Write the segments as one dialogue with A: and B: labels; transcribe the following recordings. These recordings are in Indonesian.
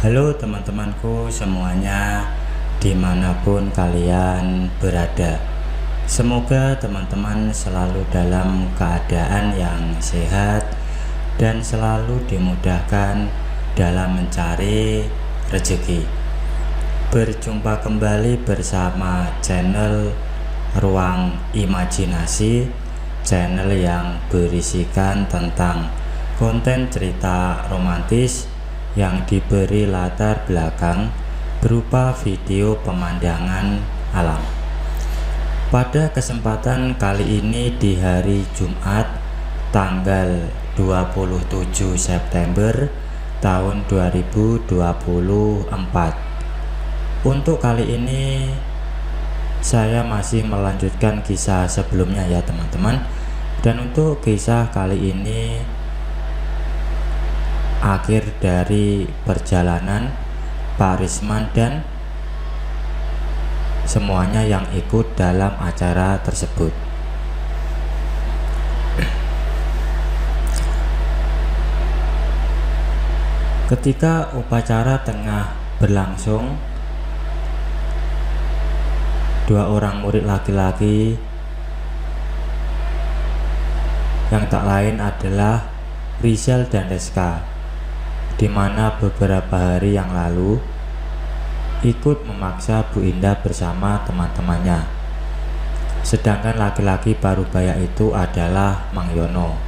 A: Halo teman-temanku semuanya, dimanapun kalian berada. Semoga teman-teman selalu dalam keadaan yang sehat dan selalu dimudahkan dalam mencari rezeki. Berjumpa kembali bersama channel Ruang Imajinasi, channel yang berisikan tentang konten cerita romantis yang diberi latar belakang berupa video pemandangan alam. Pada kesempatan kali ini di hari Jumat tanggal 27 September tahun 2024. Untuk kali ini saya masih melanjutkan kisah sebelumnya ya teman-teman. Dan untuk kisah kali ini akhir dari perjalanan Pak Risman dan semuanya yang ikut dalam acara tersebut. Ketika upacara tengah berlangsung, dua orang murid laki-laki yang tak lain adalah Rizal dan Reska, di mana beberapa hari yang lalu ikut memaksa Bu Indah bersama teman-temannya. Sedangkan laki-laki parubaya itu adalah Mang Yono.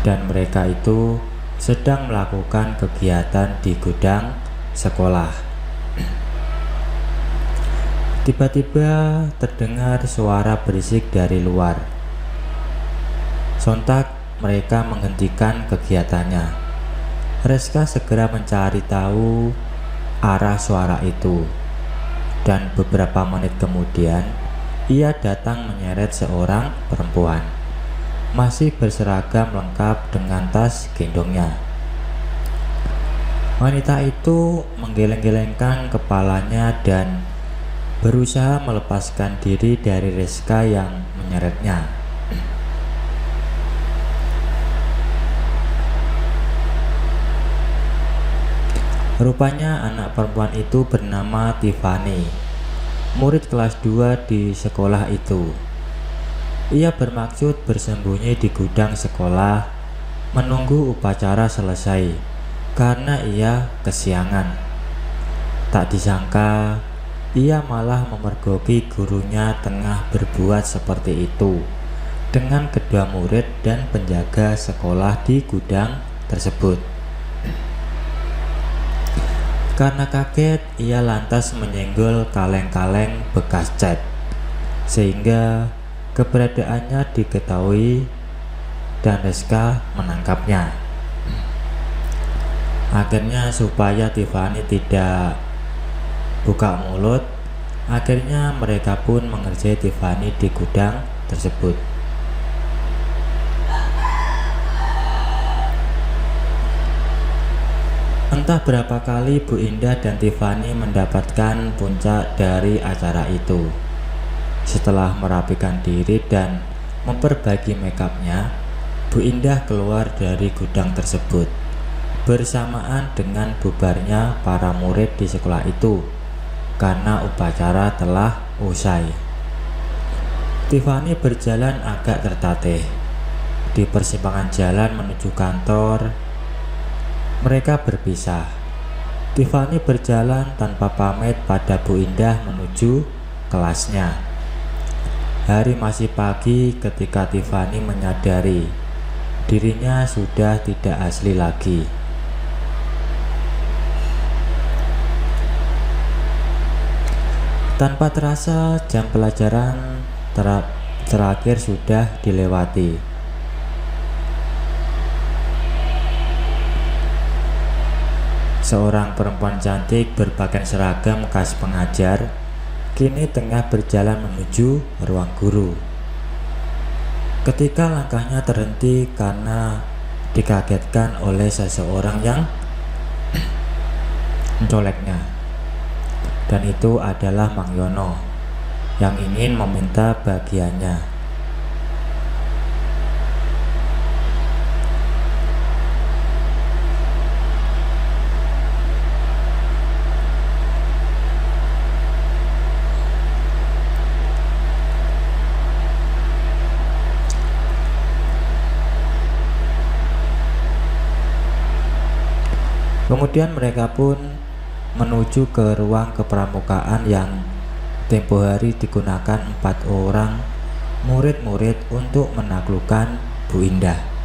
A: Dan mereka itu sedang melakukan kegiatan di gudang sekolah. Tiba-tiba terdengar suara berisik dari luar. Sontak mereka menghentikan kegiatannya. Reska segera mencari tahu arah suara itu, dan beberapa menit kemudian ia datang menyeret seorang perempuan, masih berseragam lengkap dengan tas gendongnya. Wanita itu menggeleng-gelengkan kepalanya dan berusaha melepaskan diri dari Reska yang menyeretnya. Rupanya anak perempuan itu bernama Tiffany, murid kelas 2 di sekolah itu. Ia bermaksud bersembunyi di gudang sekolah menunggu upacara selesai karena ia kesiangan. Tak disangka ia malah memergoki gurunya tengah berbuat seperti itu dengan kedua murid dan penjaga sekolah di gudang tersebut. Karena kaget, ia lantas menyenggol kaleng-kaleng bekas cat, sehingga keberadaannya diketahui dan Reska menangkapnya. Akhirnya supaya Tiffany tidak buka mulut, akhirnya mereka pun mengerjai Tiffany di gudang tersebut. Entah berapa kali Bu Indah dan Tiffany mendapatkan puncak dari acara itu. Setelah merapikan diri dan memperbaiki makeupnya, Bu Indah keluar dari gudang tersebut bersamaan dengan bubarnya para murid di sekolah itu karena upacara telah usai. Tiffany berjalan agak tertatih di persimpangan jalan menuju kantor. Mereka berpisah. Tiffany berjalan tanpa pamit pada Bu Indah menuju kelasnya. Hari masih pagi ketika Tiffany menyadari dirinya sudah tidak asli lagi. Tanpa terasa jam pelajaran terakhir sudah dilewati. Seorang perempuan cantik berpakaian seragam khas pengajar kini tengah berjalan menuju ruang guru. Ketika langkahnya terhenti karena dikagetkan oleh seseorang yang mencoleknya, dan itu adalah Mang Yono yang ingin meminta bagiannya. Kemudian mereka pun menuju ke ruang kepramukaan yang tempo hari digunakan 4 orang murid-murid untuk menaklukkan Bu Indah.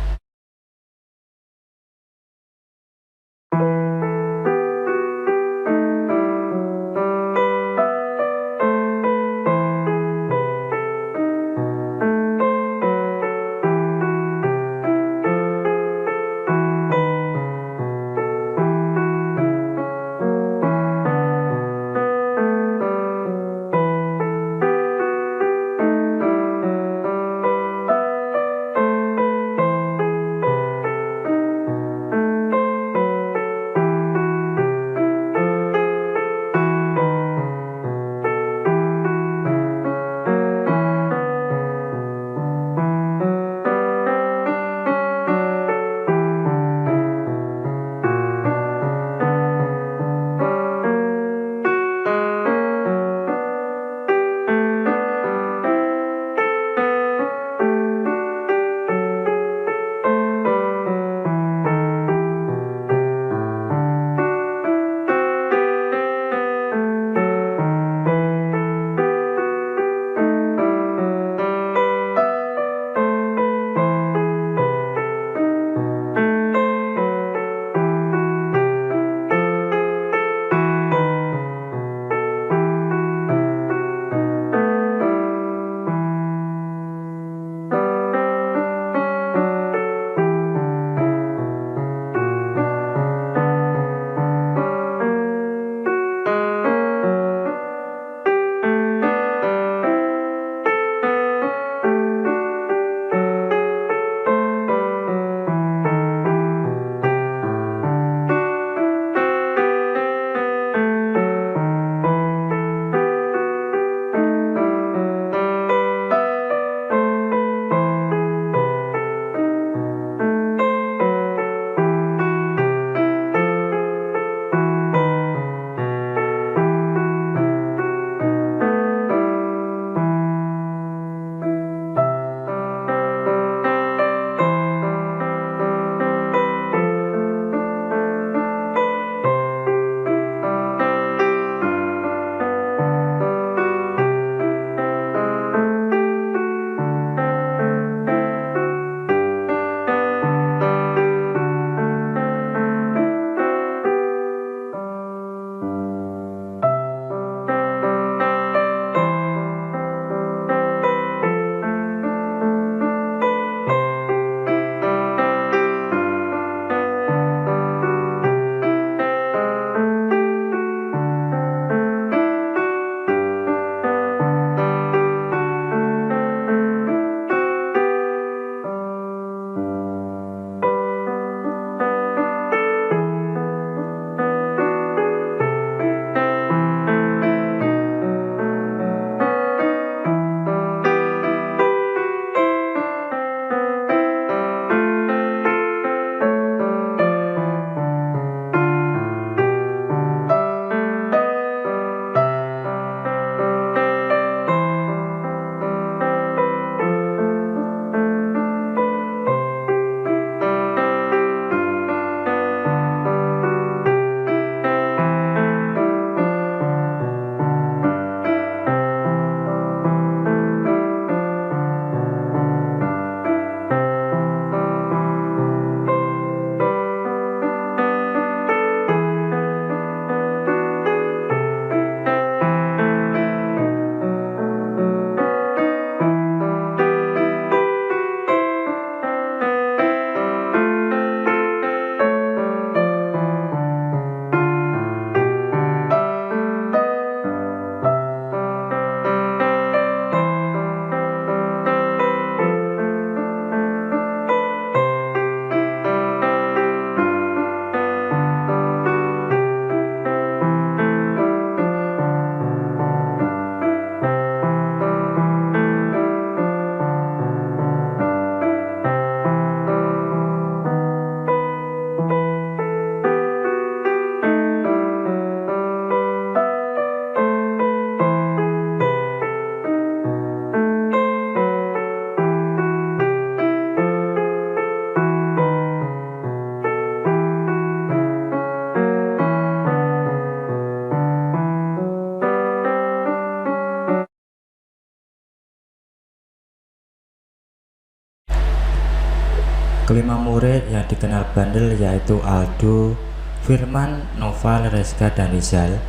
A: Kelima murid yang dikenal bandel yaitu Aldo, Firman, Noval, Reska, dan Rizal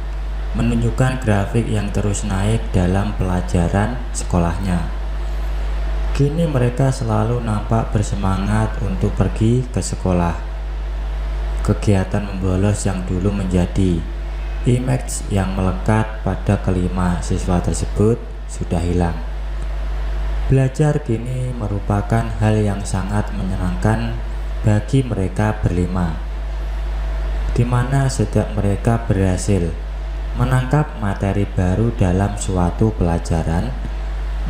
A: menunjukkan grafik yang terus naik dalam pelajaran sekolahnya. Kini mereka selalu nampak bersemangat untuk pergi ke sekolah. Kegiatan membolos yang dulu menjadi image yang melekat pada kelima siswa tersebut sudah hilang. Belajar kini merupakan hal yang sangat menyenangkan bagi mereka berlima, di mana setiap mereka berhasil menangkap materi baru dalam suatu pelajaran.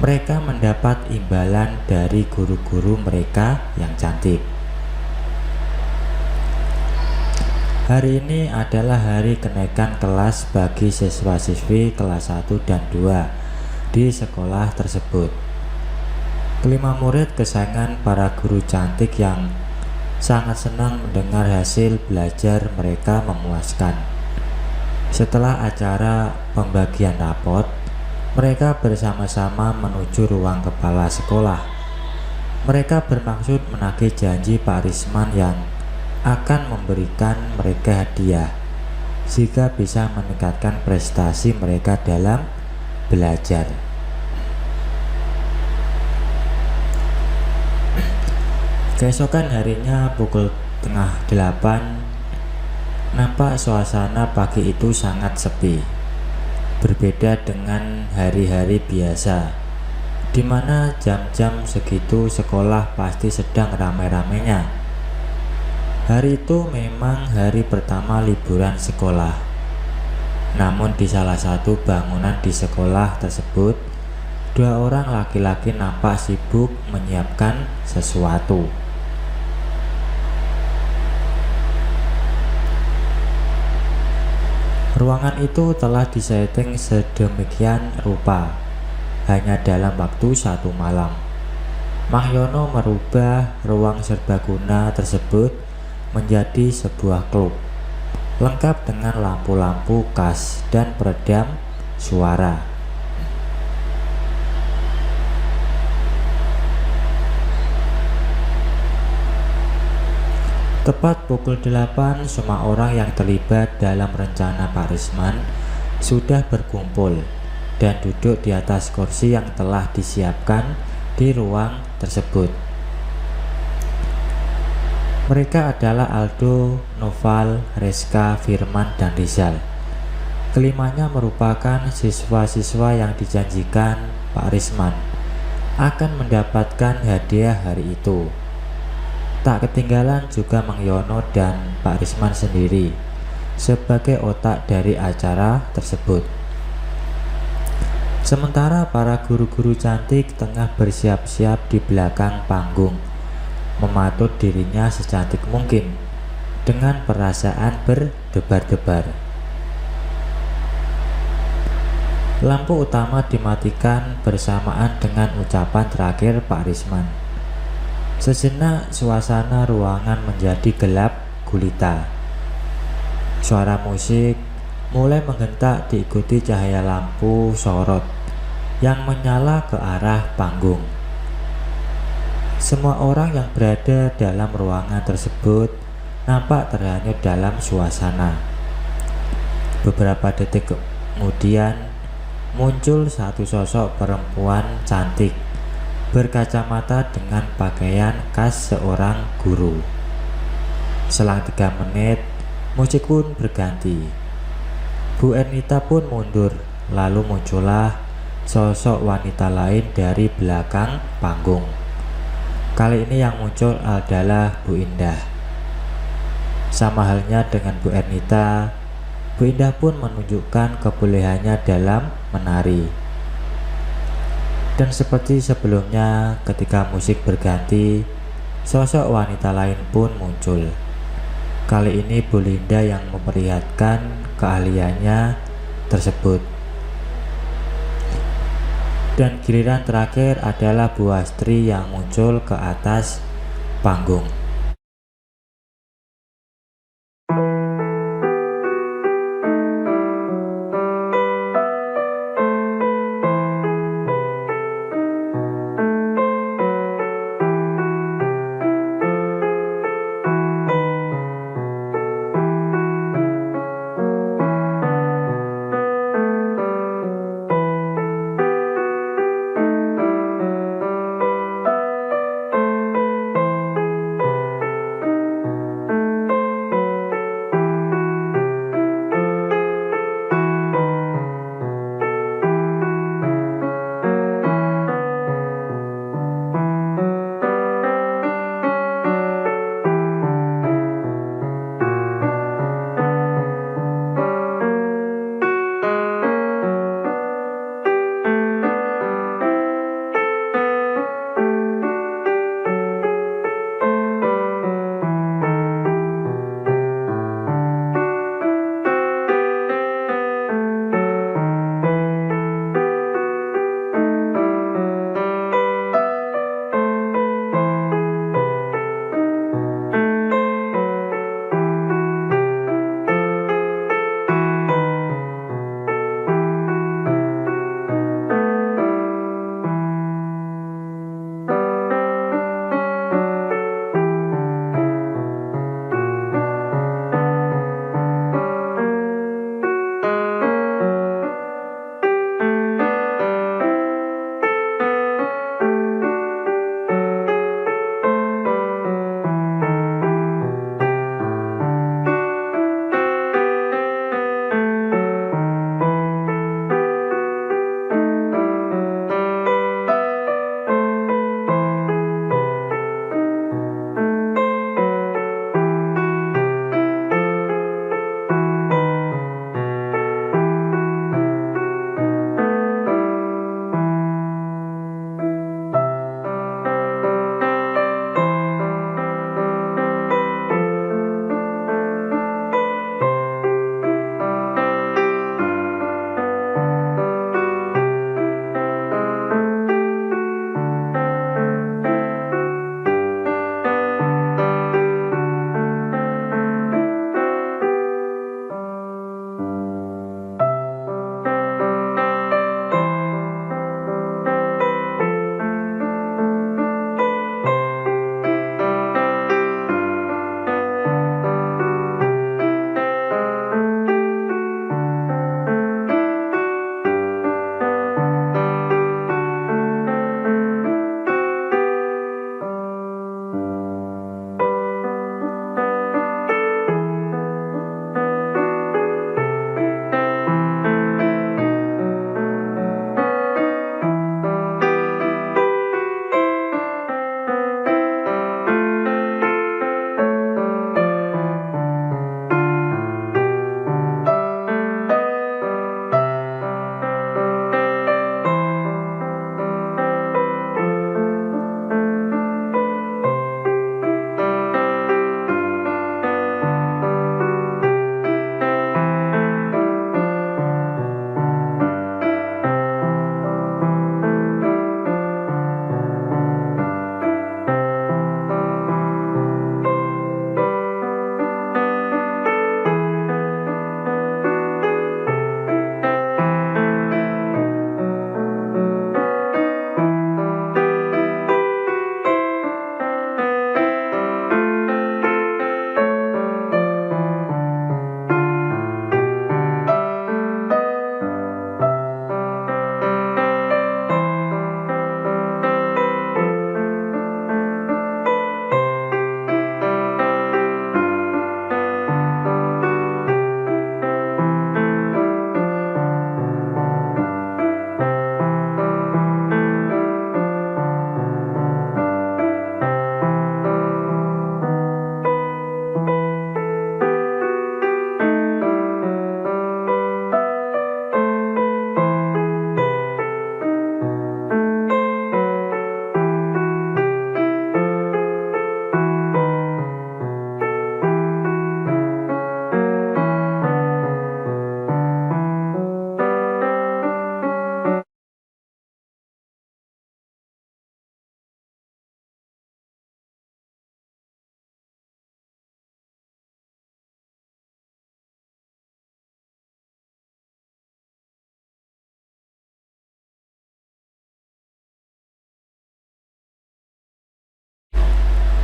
A: Mereka mendapat imbalan dari guru-guru mereka yang cantik. Hari ini adalah hari kenaikan kelas bagi siswa-siswi kelas 1 dan 2 di sekolah tersebut. Kelima murid kesayangan para guru cantik yang sangat senang mendengar hasil belajar mereka memuaskan. Setelah acara pembagian rapot, mereka bersama-sama menuju ruang kepala sekolah. Mereka bermaksud menagih janji Pak Risman yang akan memberikan mereka hadiah jika bisa meningkatkan prestasi mereka dalam belajar. Keesokan harinya pukul tengah 8, nampak suasana pagi itu sangat sepi. Berbeda dengan hari-hari biasa, di mana jam-jam segitu sekolah pasti sedang ramai-ramainya. Hari itu memang hari pertama liburan sekolah. Namun di salah satu bangunan di sekolah tersebut, 2 orang laki-laki nampak sibuk menyiapkan sesuatu. Ruangan itu telah disetting sedemikian rupa hanya dalam waktu 1 malam. Mahyono merubah ruang serbaguna tersebut menjadi sebuah klub, lengkap dengan lampu-lampu khas dan peredam suara. Tepat pukul 8, semua orang yang terlibat dalam rencana Pak Risman sudah berkumpul dan duduk di atas kursi yang telah disiapkan di ruang tersebut. Mereka adalah Aldo, Noval, Reska, Firman, dan Rizal. Kelimanya merupakan siswa-siswa yang dijanjikan Pak Risman akan mendapatkan hadiah hari itu. Tak ketinggalan juga Mang Yono dan Pak Risman sendiri sebagai otak dari acara tersebut. Sementara para guru-guru cantik tengah bersiap-siap di belakang panggung, mematut dirinya secantik mungkin dengan perasaan berdebar-debar. Lampu utama dimatikan bersamaan dengan ucapan terakhir Pak Risman. Sejenak suasana ruangan menjadi gelap gulita. Suara musik mulai menggentak diikuti cahaya lampu sorot yang menyala ke arah panggung. Semua orang yang berada dalam ruangan tersebut nampak terhanyut dalam suasana. Beberapa detik kemudian muncul satu sosok perempuan cantik berkacamata dengan pakaian khas seorang guru. Selang 3 menit, musik pun berganti. Bu Ernita pun mundur, lalu muncullah sosok wanita lain dari belakang panggung. Kali ini yang muncul adalah Bu Indah. Sama halnya dengan Bu Ernita, Bu Indah pun menunjukkan kebolehannya dalam menari. Dan seperti sebelumnya, ketika musik berganti, sosok wanita lain pun muncul. Kali ini Bu Linda yang memperlihatkan keahliannya tersebut. Dan giliran terakhir adalah Bu Astri yang muncul ke atas panggung.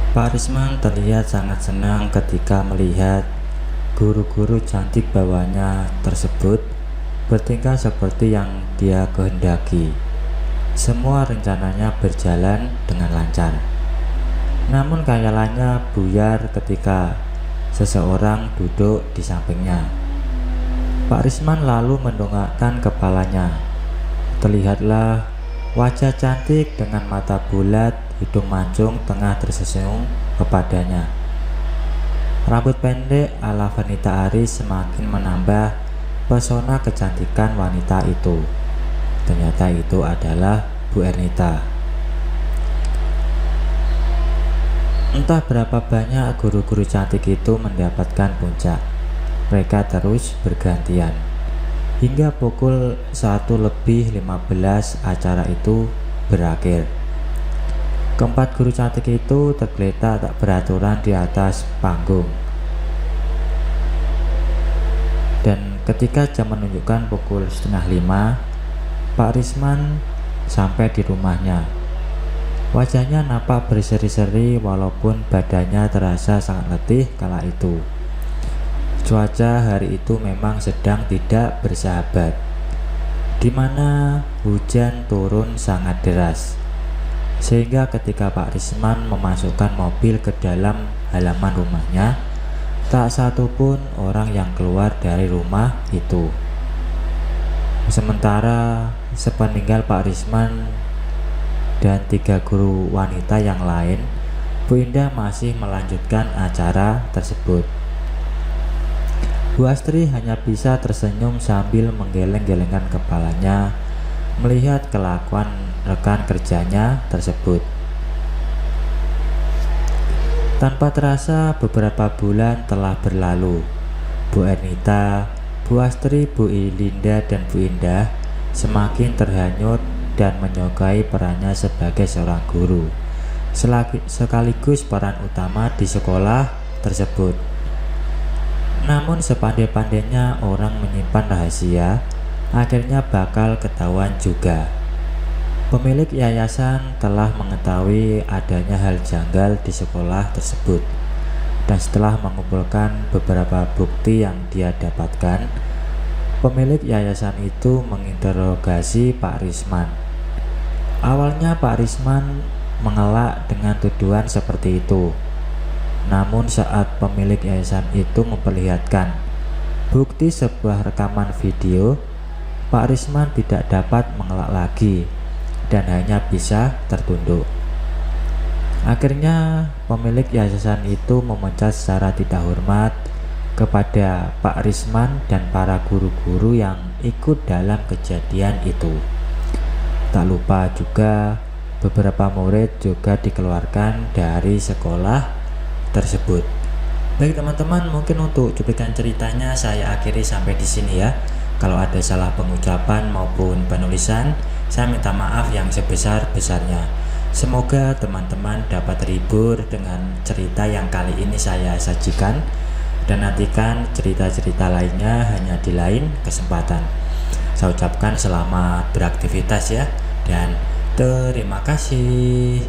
A: Pak Risman terlihat sangat senang ketika melihat guru-guru cantik bawahnya tersebut bertingkah seperti yang dia kehendaki. Semua rencananya berjalan dengan lancar. Namun khayalannya buyar ketika seseorang duduk di sampingnya. Pak Risman lalu mendongakkan kepalanya. Terlihatlah wajah cantik dengan mata bulat, hidung mancung tengah tersenyum kepadanya. Rambut pendek ala Vanita Aris semakin menambah pesona kecantikan wanita itu. Ternyata itu adalah Bu Ernita. Entah berapa banyak guru-guru cantik itu mendapatkan puncak. Mereka terus bergantian. Hingga pukul 1:15 acara itu berakhir. Keempat guru cantik itu tergeletak tak beraturan di atas panggung. Dan ketika jam menunjukkan pukul 4:30, Pak Risman sampai di rumahnya. Wajahnya nampak berseri-seri walaupun badannya terasa sangat letih kala itu. Cuaca hari itu memang sedang tidak bersahabat, di mana hujan turun sangat deras. Sehingga ketika Pak Risman memasukkan mobil ke dalam halaman rumahnya, tak satu pun orang yang keluar dari rumah itu. Sementara sepeninggal Pak Risman dan 3 guru wanita yang lain, Bu Indah masih melanjutkan acara tersebut. Bu Astri hanya bisa tersenyum sambil menggeleng-gelengkan kepalanya melihat kelakuan rekan kerjanya tersebut. Tanpa terasa beberapa bulan telah berlalu. Bu Ernita, Bu Astri, Bu Linda, dan Bu Indah semakin terhanyut dan menyukai perannya sebagai seorang guru, sekaligus peran utama di sekolah tersebut. Namun sepandai-pandainya orang menyimpan rahasia, akhirnya bakal ketahuan juga. Pemilik yayasan telah mengetahui adanya hal janggal di sekolah tersebut, dan setelah mengumpulkan beberapa bukti yang dia dapatkan, pemilik yayasan itu menginterogasi Pak Risman. Awalnya Pak Risman mengelak dengan tuduhan seperti itu. Namun saat pemilik yayasan itu memperlihatkan bukti sebuah rekaman video, Pak Risman tidak dapat mengelak lagi dan hanya bisa tertunduk. Akhirnya pemilik yayasan itu memecat secara tidak hormat kepada Pak Risman dan para guru-guru yang ikut dalam kejadian itu. Tak lupa juga beberapa murid juga dikeluarkan dari sekolah tersebut. Baik teman-teman, mungkin untuk cuplikan ceritanya saya akhiri sampai di sini ya. Kalau ada salah pengucapan maupun penulisan, saya minta maaf yang sebesar-besarnya. Semoga teman-teman dapat terhibur dengan cerita yang kali ini saya sajikan, dan nantikan cerita-cerita lainnya hanya di lain kesempatan. Saya ucapkan selamat beraktivitas ya, dan terima kasih.